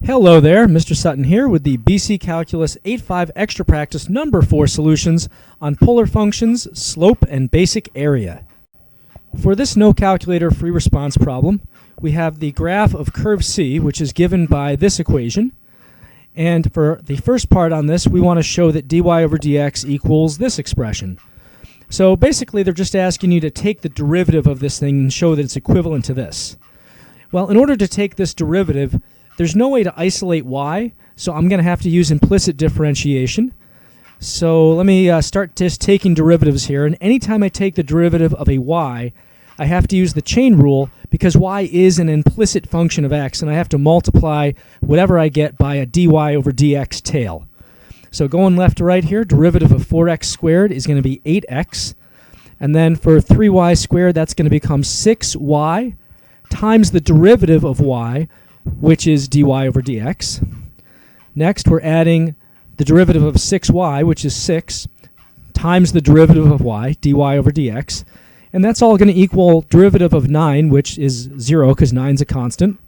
Hello there, Mr. Sutton here with the BC Calculus 8.5 Extra Practice number 4 solutions on polar functions, slope, and basic area. For this no calculator free response problem, we have the graph of curve C, which is given by this equation. And for the first part on this, we want to show that dy over dx equals this expression. So basically, they're just asking you to take the derivative of this thing and show that it's equivalent to this. Well, in order to take this derivative, there's no way to isolate y, so I'm going to have to use implicit differentiation. So let me start just taking derivatives here, and anytime I take the derivative of a y, I have to use the chain rule because y is an implicit function of x, and I have to multiply whatever I get by a dy over dx tail. So going left to right here, derivative of 4x squared is going to be 8x, and then for 3y squared, that's going to become 6y times the derivative of y, which is dy over dx. Next, we're adding the derivative of 6y, which is 6, times the derivative of y, dy over dx. And that's all going to equal derivative of 9, which is 0, because 9 is a constant.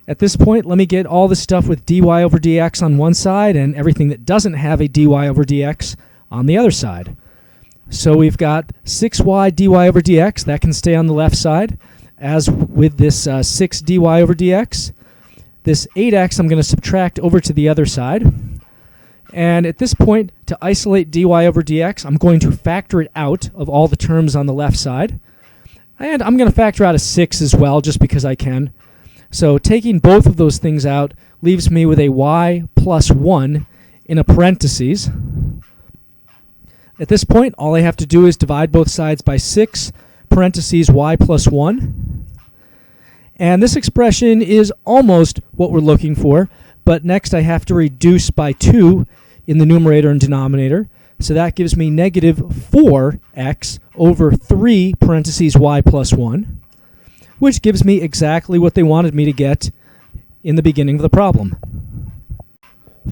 At this point, let me get all this stuff with dy over dx on one side and everything that doesn't have a dy over dx on the other side. So we've got 6y dy over dx. That can stay on the left side. As with this 6 dy over dx, this 8x I'm going to subtract over to the other side. And at this point, to isolate dy over dx, I'm going to factor it out of all the terms on the left side. And I'm going to factor out a 6 as well, just because I can. So taking both of those things out leaves me with a y plus 1 in a parentheses. At this point, all I have to do is divide both sides by 6, parentheses y plus 1. And this expression is almost what we're looking for, but next I have to reduce by 2 in the numerator and denominator. So that gives me negative 4x over 3 parentheses y plus 1, which gives me exactly what they wanted me to get in the beginning of the problem.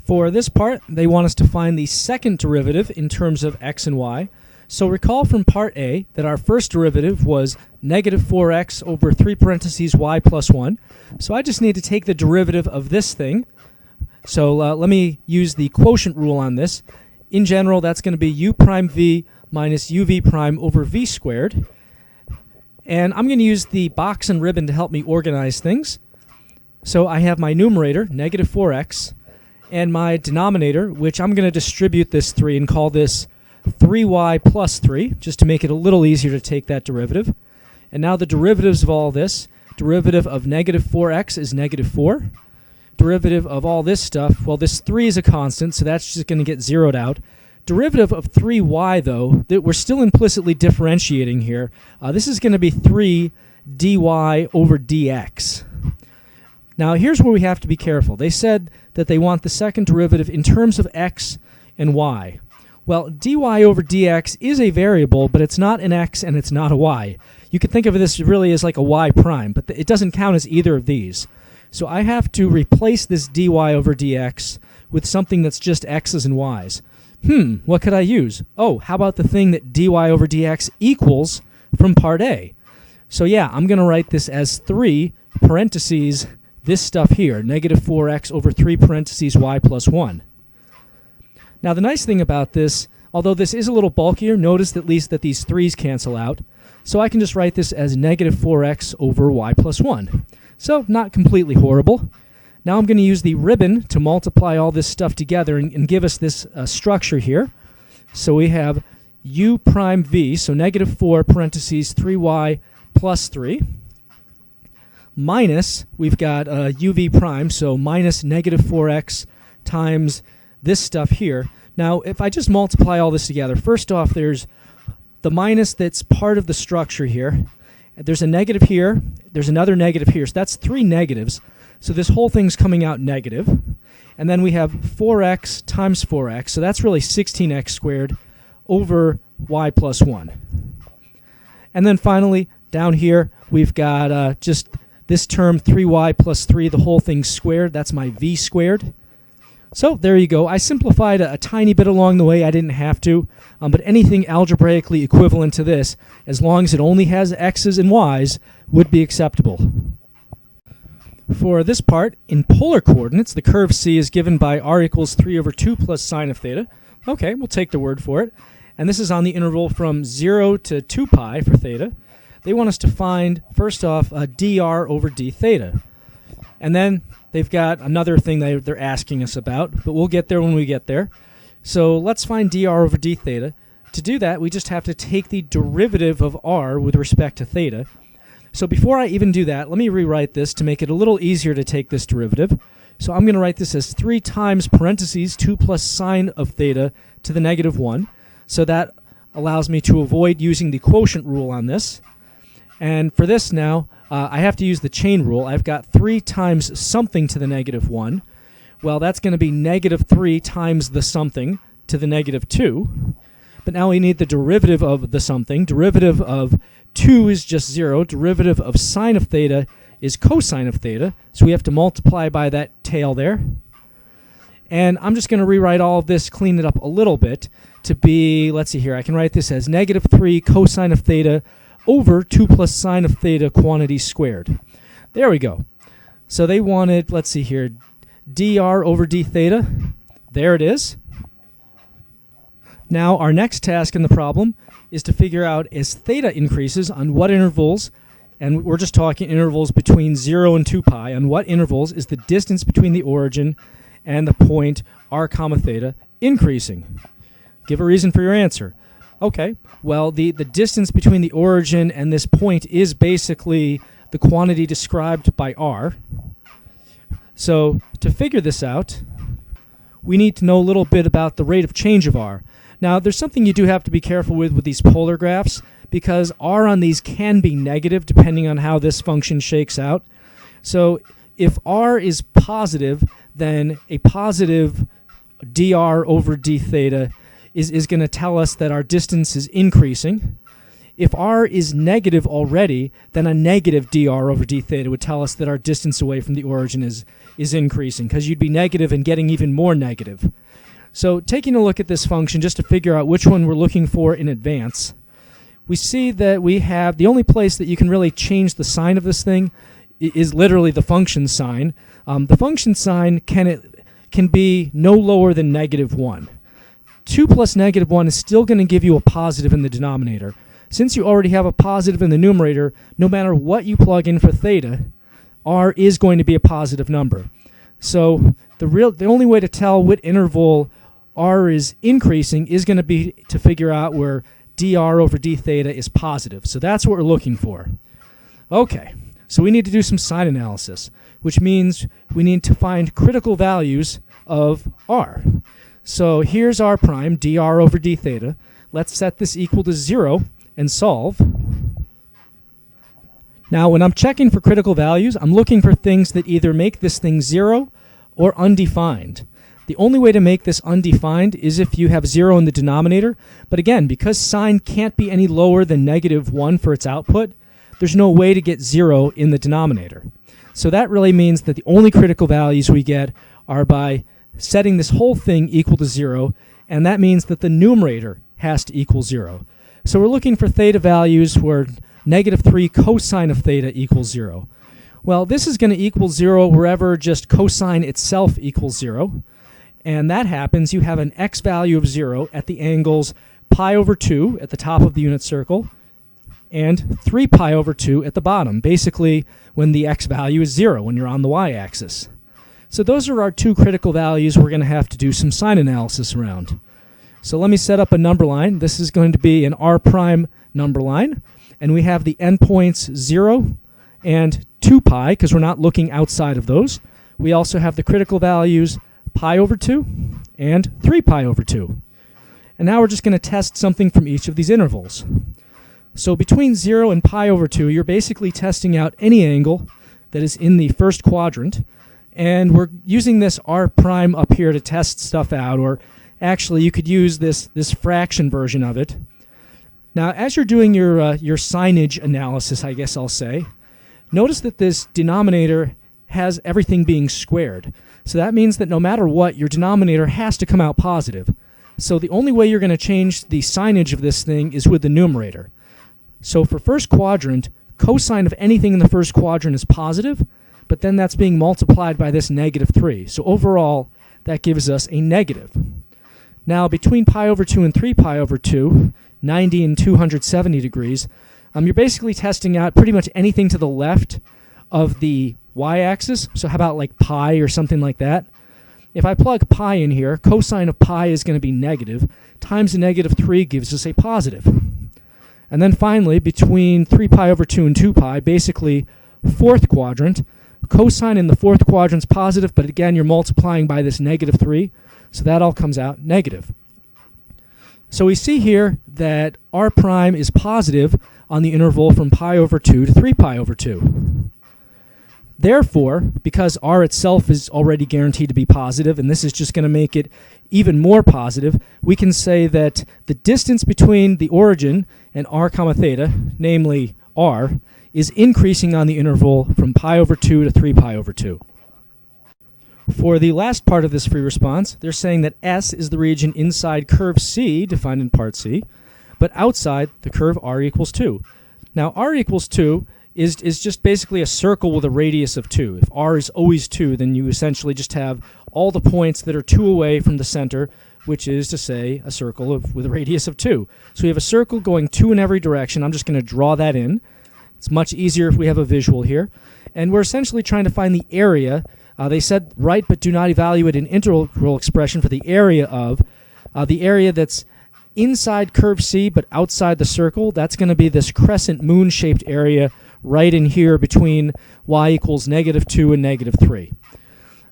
For this part, they want us to find the second derivative in terms of x and y. So recall from part A that our first derivative was negative 4x over 3 parentheses y plus 1. So I just need to take the derivative of this thing. So let me use the quotient rule on this. In general, that's going to be u prime v minus uv prime over v squared. And I'm going to use the box and ribbon to help me organize things. So I have my numerator, negative 4x, and my denominator, which I'm going to distribute this 3 and call this 3y plus 3, just to make it a little easier to take that derivative. And now the derivatives of all this, derivative of negative 4x is negative 4. Derivative of all this stuff, well, this 3 is a constant, so that's just going to get zeroed out. Derivative of 3y, though, that we're still implicitly differentiating here. This is going to be 3 dy over dx. Now, here's where we have to be careful. They said that they want the second derivative in terms of x and y. Well, dy over dx is a variable, but it's not an x and it's not a y. You could think of this really as like a y prime, but it doesn't count as either of these. So I have to replace this dy over dx with something that's just x's and y's. What could I use? Oh, how about the thing that dy over dx equals from part A? So yeah, I'm going to write this as 3 parentheses this stuff here, negative 4x over 3 parentheses y plus 1. Now the nice thing about this, although this is a little bulkier, notice at least that these 3's cancel out. So I can just write this as negative 4x over y plus 1. So not completely horrible. Now I'm going to use the ribbon to multiply all this stuff together and give us this structure here. So we have u prime v, so negative 4 parentheses 3y plus 3, minus, we've got uv prime, so minus negative 4x times this stuff here. Now, if I just multiply all this together, first off, there's the minus that's part of the structure here. There's a negative here. There's another negative here. So that's 3 negatives. So this whole thing's coming out negative. And then we have 4x times 4x. So that's really 16x squared over y plus 1. And then finally, down here, we've got just this term, 3y plus 3, the whole thing squared. That's my v squared. So there you go. I simplified a tiny bit along the way. I didn't have to. But anything algebraically equivalent to this, as long as it only has x's and y's, would be acceptable. For this part, in polar coordinates, the curve C is given by r equals 3 over 2 plus sine of theta. Okay, we'll take the word for it. And this is on the interval from 0 to 2 pi for theta. They want us to find, first off, dr over d theta. And then they've got another thing they're asking us about, but we'll get there when we get there. So let's find dr over d theta. To do that, we just have to take the derivative of r with respect to theta. So before I even do that, let me rewrite this to make it a little easier to take this derivative. So I'm going to write this as 3 times parentheses 2 plus sine of theta to the negative 1. So that allows me to avoid using the quotient rule on this. And for this now, I have to use the chain rule. I've got 3 times something to the negative 1. Well, that's going to be negative 3 times the something to the negative 2. But now we need the derivative of the something. Derivative of 2 is just 0. Derivative of sine of theta is cosine of theta. So we have to multiply by that tail there. And I'm just going to rewrite all of this, clean it up a little bit to be, let's see here, I can write this as negative 3 cosine of theta over 2 plus sine of theta quantity squared. There we go. So they wanted, let's see here, dr over d theta. There it is. Now our next task in the problem is to figure out as theta increases on what intervals, and we're just talking intervals between 0 and 2 pi, on what intervals is the distance between the origin and the point r comma theta increasing. Give a reason for your answer. Okay, well the distance between the origin and this point is basically the quantity described by r. So to figure this out, we need to know a little bit about the rate of change of r. Now, there's something you do have to be careful with these polar graphs, because r on these can be negative depending on how this function shakes out. So if r is positive, then a positive dr over d theta is going to tell us that our distance is increasing. If r is negative already, then a negative dr over d theta would tell us that our distance away from the origin is increasing, because you'd be negative and getting even more negative. So taking a look at this function just to figure out which one we're looking for in advance, we see that we have the only place that you can really change the sign of this thing is literally the function sign. The function sign can be no lower than negative 1. 2 plus negative 1 is still going to give you a positive in the denominator. Since you already have a positive in the numerator, no matter what you plug in for theta, r is going to be a positive number. So the only way to tell what interval r is increasing is going to be to figure out where dr over d theta is positive. So that's what we're looking for. Okay, so we need to do some sign analysis, which means we need to find critical values of r. So here's r prime, dr over d theta. Let's set this equal to 0 and solve. Now, when I'm checking for critical values, I'm looking for things that either make this thing 0 or undefined. The only way to make this undefined is if you have 0 in the denominator. But again, because sine can't be any lower than negative 1 for its output, there's no way to get 0 in the denominator. So that really means that the only critical values we get are by setting this whole thing equal to 0, and that means that the numerator has to equal 0. So we're looking for theta values where negative 3 cosine of theta equals 0. Well, this is going to equal 0 wherever just cosine itself equals 0. And that happens, you have an x value of 0 at the angles pi over 2 at the top of the unit circle and 3 pi over 2 at the bottom, basically when the x value is 0, when you're on the y-axis. So those are our two critical values we're going to have to do some sign analysis around. So let me set up a number line. This is going to be an r prime number line, and we have the endpoints 0 and 2 pi, because we're not looking outside of those. We also have the critical values pi over 2 and 3 pi over 2. And now we're just going to test something from each of these intervals. So between 0 and pi over 2, you're basically testing out any angle that is in the first quadrant, and we're using this r prime up here to test stuff out, or actually you could use this fraction version of it. Now, as you're doing your signage analysis, I guess I'll say, notice that this denominator has everything being squared. So that means that no matter what, your denominator has to come out positive. So the only way you're going to change the signage of this thing is with the numerator. So for first quadrant, cosine of anything in the first quadrant is positive, but then that's being multiplied by this negative 3. So overall, that gives us a negative. Now, between pi over 2 and 3 pi over 2, 90 and 270 degrees, you're basically testing out pretty much anything to the left of the y-axis. So how about like pi or something like that? If I plug pi in here, cosine of pi is going to be negative, times the negative 3 gives us a positive. And then finally, between 3 pi over 2 and 2 pi, basically fourth quadrant, cosine in the fourth quadrant's positive, but again, you're multiplying by this negative 3, so that all comes out negative. So we see here that r prime is positive on the interval from pi over 2 to 3 pi over 2. Therefore, because r itself is already guaranteed to be positive, and this is just going to make it even more positive, we can say that the distance between the origin and r comma theta, namely r, is increasing on the interval from pi over 2 to 3 pi over 2. For the last part of this free response, they're saying that S is the region inside curve C, defined in part C, but outside the curve r equals 2. Now, r equals 2 is just basically a circle with a radius of 2. If r is always 2, then you essentially just have all the points that are 2 away from the center, which is to say a circle with a radius of 2. So we have a circle going 2 in every direction. I'm just going to draw that in. It's much easier if we have a visual here. And we're essentially trying to find the area. They said write but do not evaluate an integral expression for the area that's inside curve C but outside the circle. That's going to be this crescent moon-shaped area right in here between y equals negative 2 and negative 3.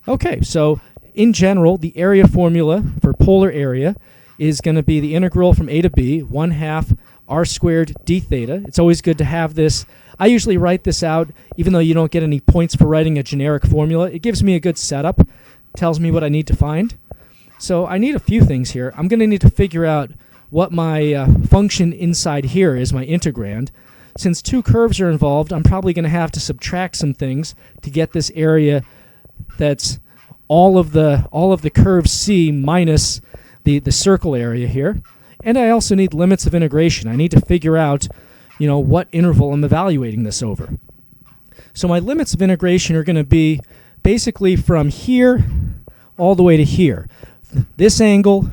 Okay, so in general, the area formula for polar area is going to be the integral from a to b, 1/2 r squared d theta. It's always good to have this. I usually write this out, even though you don't get any points for writing a generic formula. It gives me a good setup, tells me what I need to find. So I need a few things here. I'm going to need to figure out what my function inside here is, my integrand. Since two curves are involved, I'm probably going to have to subtract some things to get this area that's all of the curve C minus the circle area here. And I also need limits of integration. I need to figure out, what interval I'm evaluating this over. So my limits of integration are going to be basically from here all the way to here. This angle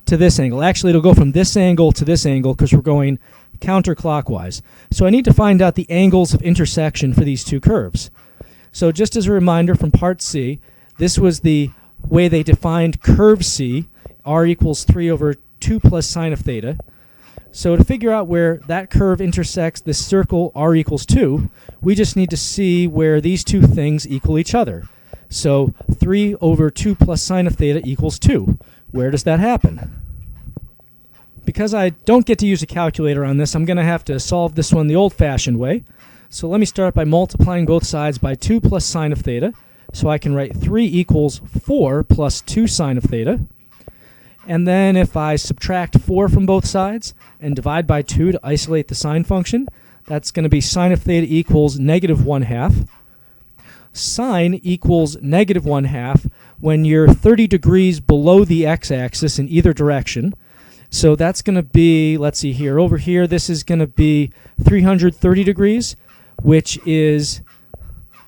to this angle. Actually, it'll go from this angle to this angle because we're going counterclockwise. So I need to find out the angles of intersection for these two curves. So just as a reminder from part C, this was the way they defined curve C, r equals 3 over 2 plus sine of theta. So to figure out where that curve intersects this circle r equals 2, we just need to see where these two things equal each other. So 3 over 2 plus sine of theta equals 2. Where does that happen? Because I don't get to use a calculator on this, I'm going to have to solve this one the old-fashioned way. So let me start by multiplying both sides by 2 plus sine of theta. So I can write 3 equals 4 plus 2 sine of theta. And then if I subtract 4 from both sides and divide by 2 to isolate the sine function, that's going to be sine of theta equals negative 1/2. Sine equals negative 1/2 when you're 30 degrees below the x-axis in either direction. So that's going to be, let's see here, over here, this is going to be 330 degrees, which is,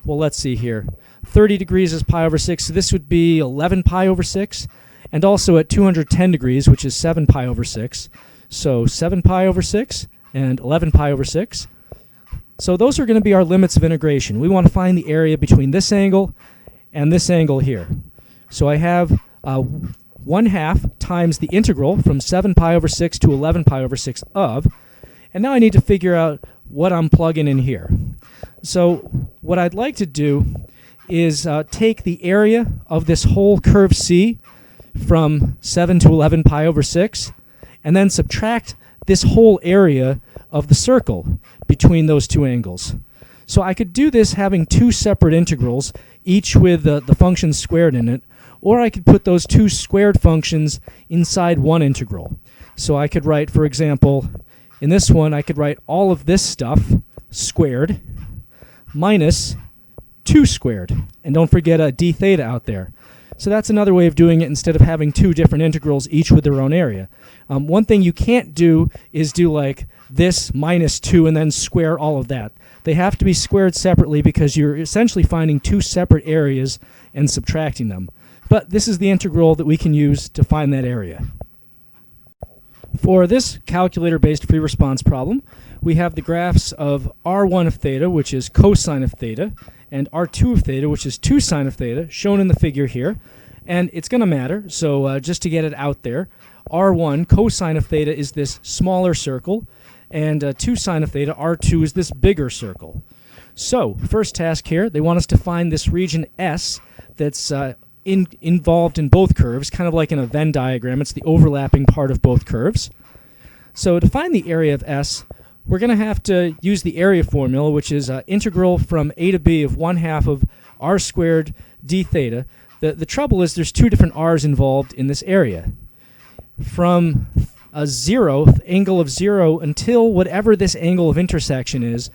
well, let's see here. 30 degrees is pi over 6, so this would be 11 pi over 6. And also at 210 degrees, which is 7 pi over 6. So 7 pi over 6 and 11 pi over 6. So those are going to be our limits of integration. We want to find the area between this angle and this angle here. So I have 1/2 times the integral from 7 pi over 6 to 11 pi over 6 of. And now I need to figure out what I'm plugging in here. So what I'd like to do is take the area of this whole curve C from 7 to 11 pi over 6, and then subtract this whole area of the circle between those two angles. So I could do this having two separate integrals, each with the function squared in it, or I could put those two squared functions inside one integral. So I could write, for example, in this one, I could write all of this stuff squared minus 2 squared. And don't forget a d theta out there. So that's another way of doing it instead of having two different integrals, each with their own area. One thing you can't do is do like this minus 2 and then square all of that. They have to be squared separately because you're essentially finding two separate areas and subtracting them. But this is the integral that we can use to find that area. For this calculator-based free response problem, we have the graphs of r1 of theta, which is cosine of theta, and r2 of theta, which is 2 sine of theta, shown in the figure here. And it's going to matter, so just to get it out there, r1, cosine of theta, is this smaller circle, and 2 sine of theta, r2, is this bigger circle. So, first task here, they want us to find this region S that's involved in both curves, kind of like in a Venn diagram. It's the overlapping part of both curves. So to find the area of S, we're going to have to use the area formula, which is integral from a to b of 1/2 of r squared d theta. The trouble is there's two different r's involved in this area. From a angle of 0 until whatever this angle of intersection is,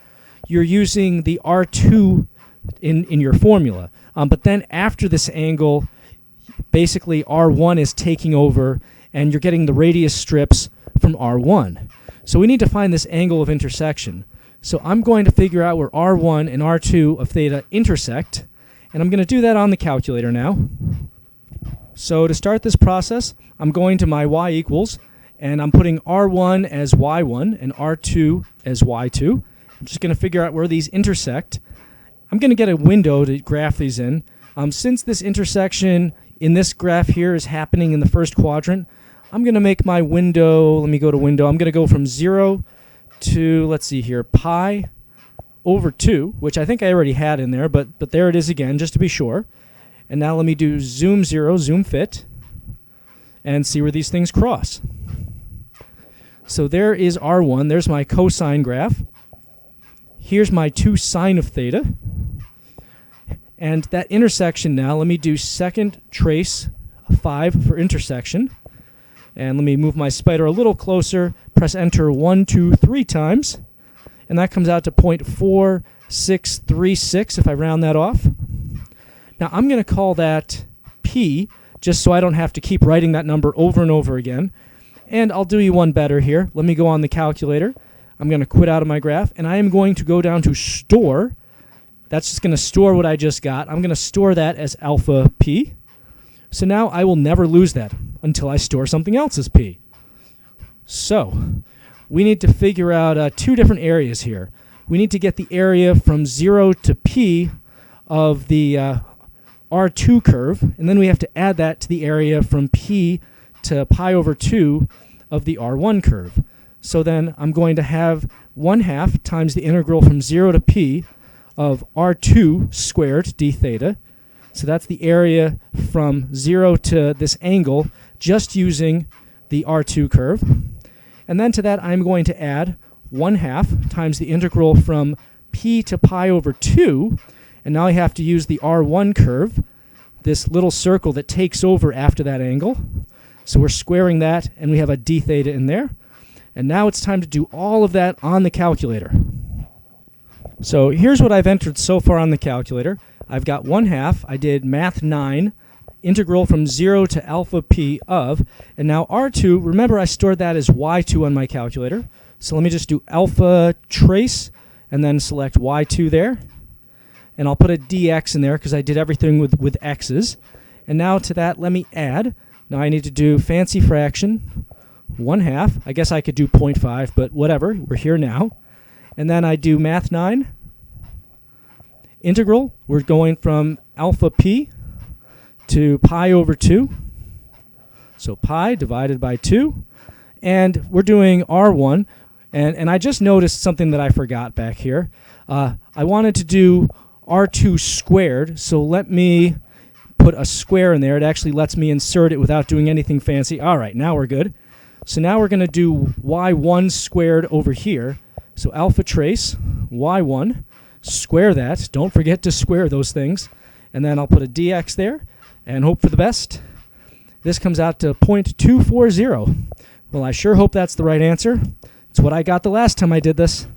you're using the r2 in your formula. But then after this angle, basically r1 is taking over, and you're getting the radius strips from r1. So we need to find this angle of intersection. So I'm going to figure out where r1 and r2 of theta intersect, and I'm going to do that on the calculator now. So to start this process, I'm going to my y equals, and I'm putting r1 as y1 and r2 as y2. I'm just going to figure out where these intersect. I'm going to get a window to graph these in. Since this intersection in this graph here is happening in the first quadrant, I'm going to make my window, let me go to window, I'm going to go from 0 to, let's see here, pi over 2, which I think I already had in there, but there it is again, just to be sure. And now let me do zoom 0, zoom fit, and see where these things cross. So there is r1, there's my cosine graph. Here's my 2 sine of theta. And that intersection now, let me do second trace 5 for intersection. And let me move my spider a little closer, press enter 1, 2, 3 times. And that comes out to 0.4636 if I round that off. Now I'm going to call that P, just so I don't have to keep writing that number over and over again. And I'll do you one better here. Let me go on the calculator. I'm going to quit out of my graph, and I am going to go down to store. That's just going to store what I just got. I'm going to store that as alpha p. So now I will never lose that until I store something else as p. So we need to figure out two different areas here. We need to get the area from 0 to p of the r2 curve, and then we have to add that to the area from p to pi over 2 of the r1 curve. So then I'm going to have 1/2 times the integral from 0 to p of r2 squared d theta. So that's the area from 0 to this angle just using the r2 curve. And then to that I'm going to add 1/2 times the integral from p to pi over 2. And now I have to use the r1 curve, this little circle that takes over after that angle. So we're squaring that, and we have a d theta in there. And now it's time to do all of that on the calculator. So here's what I've entered so far on the calculator. I've got 1/2. I did math 9, integral from 0 to alpha p of, and now r2, remember I stored that as y2 on my calculator. So let me just do alpha trace and then select y2 there. And I'll put a dx in there because I did everything with x's. And now to that, let me add. Now I need to do fancy fraction, 1/2. I guess I could do 0.5, but whatever. We're here now. And then I do math 9. Integral, we're going from alpha p to pi over 2. So pi divided by 2. And we're doing r1. And I just noticed something that I forgot back here. I wanted to do r2 squared, so let me put a square in there. It actually lets me insert it without doing anything fancy. All right, now we're good. So now we're going to do y1 squared over here. So alpha trace, y1, square that. Don't forget to square those things. And then I'll put a dx there and hope for the best. This comes out to 0.240. Well, I sure hope that's the right answer. It's what I got the last time I did this.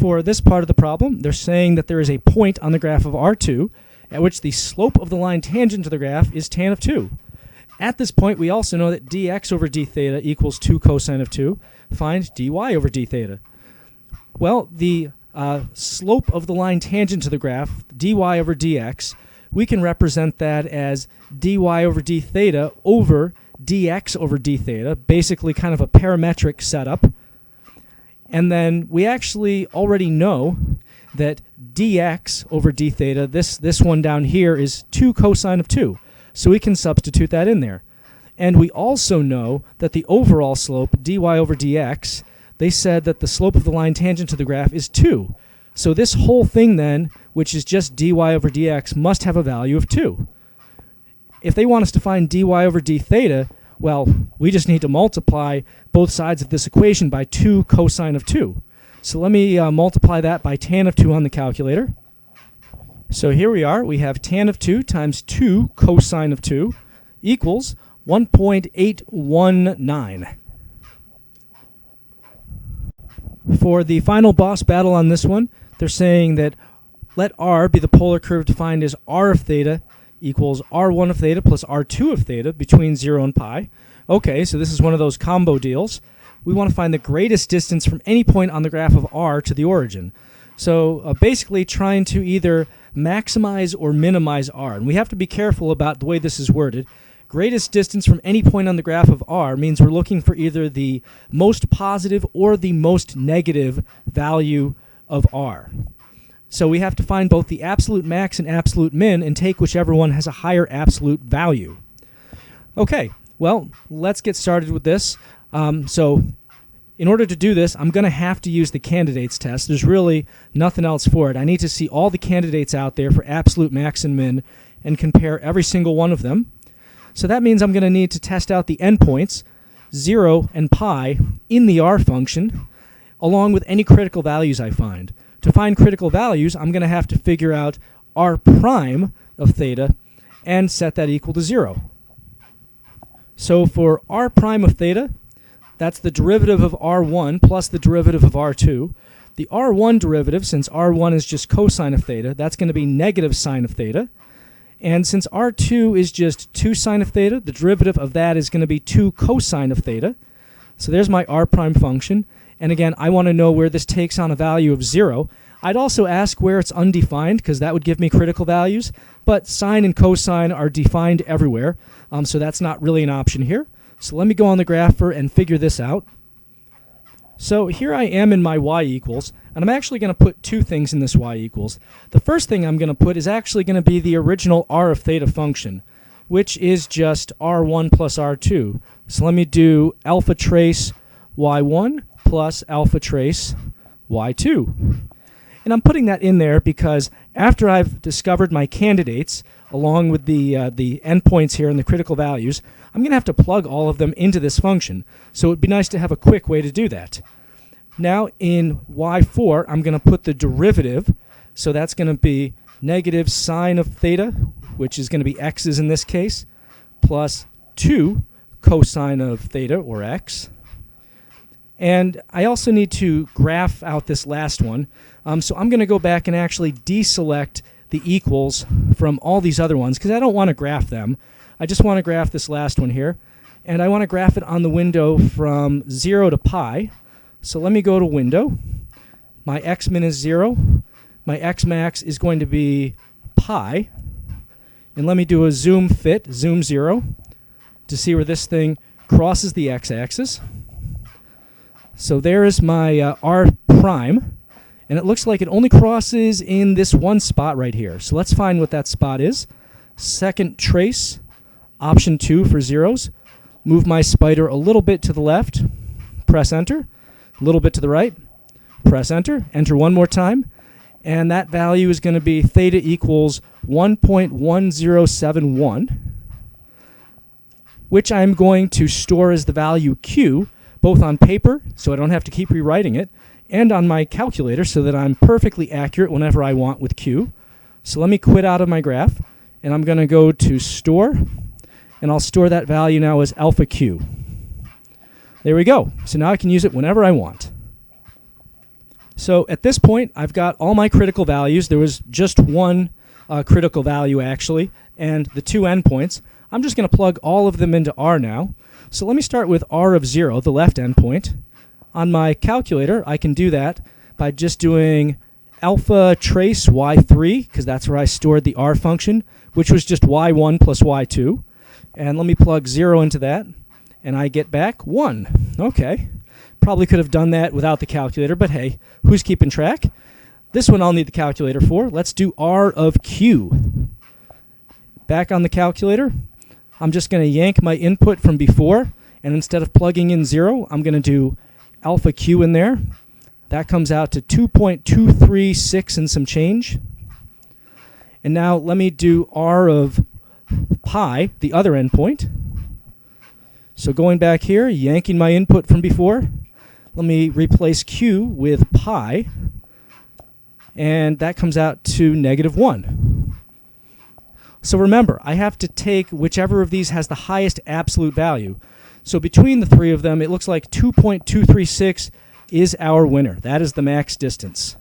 For this part of the problem, they're saying that there is a point on the graph of r2 at which the slope of the line tangent to the graph is tan of 2. At this point, we also know that dx over d theta equals 2 cosine of 2. find dy over d theta. Well, the slope of the line tangent to the graph, dy over dx, we can represent that as dy over d theta over dx over d theta, basically kind of a parametric setup. And then we actually already know that dx over d theta, this one down here, is 2 cosine of 2. So we can substitute that in there. And we also know that the overall slope, dy over dx, they said that the slope of the line tangent to the graph is 2. So this whole thing then, which is just dy over dx, must have a value of 2. If they want us to find dy over d theta, well, we just need to multiply both sides of this equation by 2 cosine of 2. So let me multiply that by tan of 2 on the calculator. So here we are. We have tan of 2 times 2 cosine of 2 equals 1.819. For the final boss battle on this one, they're saying that let r be the polar curve defined as r of theta equals r1 of theta plus r2 of theta between 0 and pi. Okay, so this is one of those combo deals. We want to find the greatest distance from any point on the graph of r to the origin. So basically trying to either maximize or minimize r. And we have to be careful about the way this is worded. Greatest distance from any point on the graph of r means we're looking for either the most positive or the most negative value of r. So we have to find both the absolute max and absolute min and take whichever one has a higher absolute value. Okay, well, let's get started with this. So in order to do this, I'm going to have to use the candidates test. There's really nothing else for it. I need to see all the candidates out there for absolute max and min and compare every single one of them. So that means I'm going to need to test out the endpoints, 0 and pi, in the r function, along with any critical values I find. To find critical values, I'm going to have to figure out r prime of theta and set that equal to 0. So for r prime of theta, that's the derivative of r1 plus the derivative of r2. The r1 derivative, since r1 is just cosine of theta, that's going to be negative sine of theta. And since r2 is just 2 sine of theta, the derivative of that is going to be 2 cosine of theta. So there's my r prime function. And again, I want to know where this takes on a value of 0. I'd also ask where it's undefined, because that would give me critical values. But sine and cosine are defined everywhere, so that's not really an option here. So let me go on the grapher and figure this out. So here I am in my y equals, and I'm actually going to put two things in this y equals. The first thing I'm going to put is actually going to be the original r of theta function, which is just r1 plus r2. So let me do alpha trace y1 plus alpha trace y2. And I'm putting that in there because after I've discovered my candidates, along with the endpoints here and the critical values, I'm going to have to plug all of them into this function. So it would be nice to have a quick way to do that. Now in y4, I'm going to put the derivative. So that's going to be negative sine of theta, which is going to be x's in this case, plus 2 cosine of theta, or x. And I also need to graph out this last one. So I'm going to go back and actually deselect the equals from all these other ones because I don't want to graph them. I just want to graph this last one here. And I want to graph it on the window from 0 to pi. So let me go to window. My x min is 0. My x max is going to be pi. And let me do a zoom fit, zoom 0, to see where this thing crosses the x-axis. So there is my r prime. And it looks like it only crosses in this one spot right here. So let's find what that spot is. Second trace, option 2 for zeros. Move my spider a little bit to the left. Press enter. A little bit to the right. Press enter. Enter one more time. And that value is going to be theta equals 1.1071, which I'm going to store as the value q, both on paper, so I don't have to keep rewriting it, and on my calculator so that I'm perfectly accurate whenever I want with q. So let me quit out of my graph, and I'm going to go to store, and I'll store that value now as alpha q. There we go. So now I can use it whenever I want. So at this point, I've got all my critical values. There was just one critical value, actually, and the two endpoints. I'm just going to plug all of them into R now. So let me start with R of 0, the left endpoint. On my calculator, I can do that by just doing alpha trace y3, because that's where I stored the r function, which was just y1 plus y2. And let me plug 0 into that, and I get back 1. Okay. Probably could have done that without the calculator, but hey, who's keeping track? This one I'll need the calculator for. Let's do r of q. Back on the calculator, I'm just going to yank my input from before, and instead of plugging in 0, I'm going to do alpha q in there. That comes out to 2.236 and some change. And now let me do r of pi, the other endpoint. So going back here, yanking my input from before, let me replace q with pi, and that comes out to -1. So remember, I have to take whichever of these has the highest absolute value. So between the three of them, it looks like 2.236 is our winner. That is the max distance.